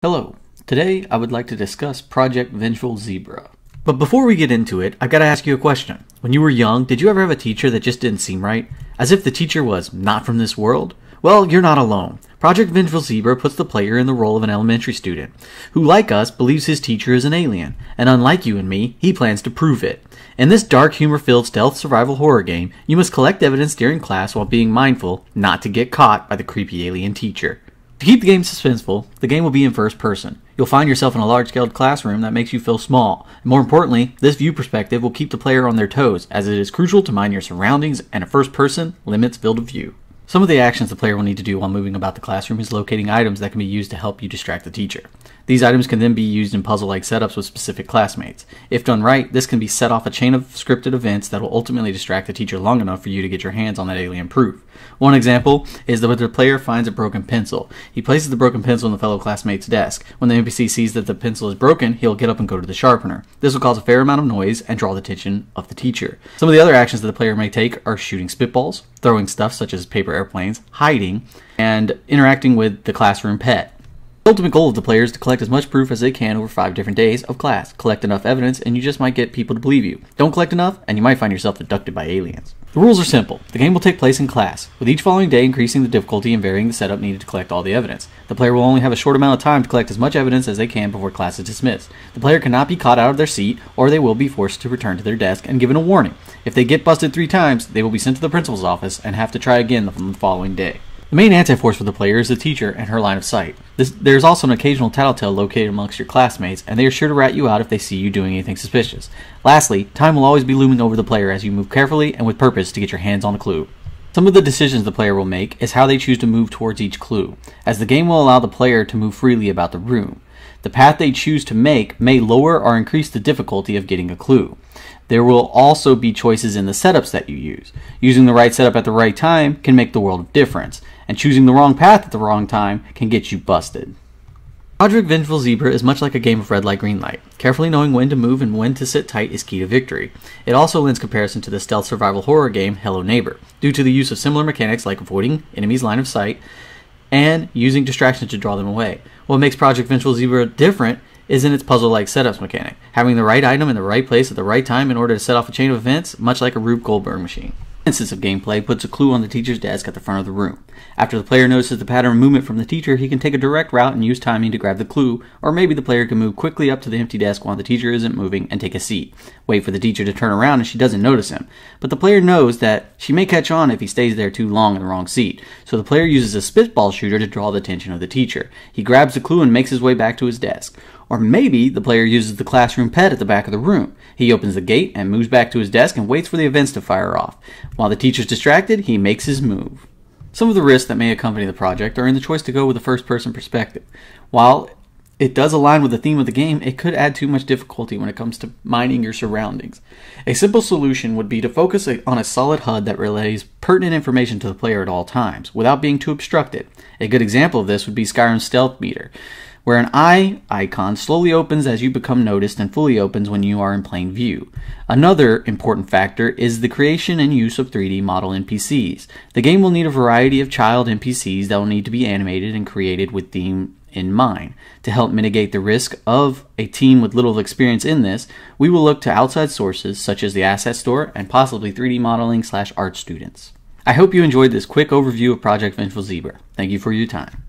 Hello, today I would like to discuss Project Vengeful Zebra. But before we get into it, I gotta ask you a question. When you were young, did you ever have a teacher that just didn't seem right? As if the teacher was not from this world? Well, you're not alone. Project Vengeful Zebra puts the player in the role of an elementary student, who like us, believes his teacher is an alien, and unlike you and me, he plans to prove it. In this dark, humor-filled stealth survival horror game, you must collect evidence during class while being mindful not to get caught by the creepy alien teacher. To keep the game suspenseful, the game will be in first person. You'll find yourself in a large-scale classroom that makes you feel small. And more importantly, this view perspective will keep the player on their toes, as it is crucial to mind your surroundings, and a first person limits field of view. Some of the actions the player will need to do while moving about the classroom is locating items that can be used to help you distract the teacher. These items can then be used in puzzle-like setups with specific classmates. If done right, this can be set off a chain of scripted events that will ultimately distract the teacher long enough for you to get your hands on that alien proof. One example is that when the player finds a broken pencil. He places the broken pencil on the fellow classmate's desk. When the NPC sees that the pencil is broken, he'll get up and go to the sharpener. This will cause a fair amount of noise and draw the attention of the teacher. Some of the other actions that the player may take are shooting spitballs, throwing stuff such as paper airplanes, hiding, and interacting with the classroom pet. The ultimate goal of the player is to collect as much proof as they can over 5 different days of class. Collect enough evidence and you just might get people to believe you. Don't collect enough and you might find yourself abducted by aliens. The rules are simple. The game will take place in class, with each following day increasing the difficulty and varying the setup needed to collect all the evidence. The player will only have a short amount of time to collect as much evidence as they can before class is dismissed. The player cannot be caught out of their seat, or they will be forced to return to their desk and given a warning. If they get busted 3 times, they will be sent to the principal's office and have to try again the following day. The main anti-force for the player is the teacher and her line of sight. There is also an occasional tattletale located amongst your classmates, and they are sure to rat you out if they see you doing anything suspicious. Lastly, time will always be looming over the player as you move carefully and with purpose to get your hands on the clue. Some of the decisions the player will make is how they choose to move towards each clue, as the game will allow the player to move freely about the room. The path they choose to make may lower or increase the difficulty of getting a clue. There will also be choices in the setups that you use. Using the right setup at the right time can make the world of difference, and choosing the wrong path at the wrong time can get you busted. Project Vengeful Zebra is much like a game of red light, green light. Carefully knowing when to move and when to sit tight is key to victory. It also lends comparison to the stealth survival horror game Hello Neighbor, due to the use of similar mechanics like avoiding enemies' line of sight and using distractions to draw them away. What makes Project Vengeful Zebra different is in its puzzle-like setups mechanic, having the right item in the right place at the right time in order to set off a chain of events, much like a Rube Goldberg machine. One instance of gameplay puts a clue on the teacher's desk at the front of the room. After the player notices the pattern of movement from the teacher, he can take a direct route and use timing to grab the clue, or maybe the player can move quickly up to the empty desk while the teacher isn't moving and take a seat. Wait for the teacher to turn around and she doesn't notice him. But the player knows that she may catch on if he stays there too long in the wrong seat, so the player uses a spitball shooter to draw the attention of the teacher. He grabs the clue and makes his way back to his desk. Or maybe the player uses the classroom pet at the back of the room. He opens the gate and moves back to his desk and waits for the events to fire off. While the teacher's distracted, he makes his move. Some of the risks that may accompany the project are in the choice to go with a first-person perspective. While it does align with the theme of the game, it could add too much difficulty when it comes to minding your surroundings. A simple solution would be to focus on a solid HUD that relays pertinent information to the player at all times, without being too obstructed. A good example of this would be Skyrim's Stealth Meter, where an eye icon slowly opens as you become noticed and fully opens when you are in plain view. Another important factor is the creation and use of 3D model NPCs. The game will need a variety of child NPCs that will need to be animated and created with theme in mind. To help mitigate the risk of a team with little experience in this, we will look to outside sources such as the Asset Store and possibly 3D modeling / art students. I hope you enjoyed this quick overview of Project Vengeful Zebra. Thank you for your time.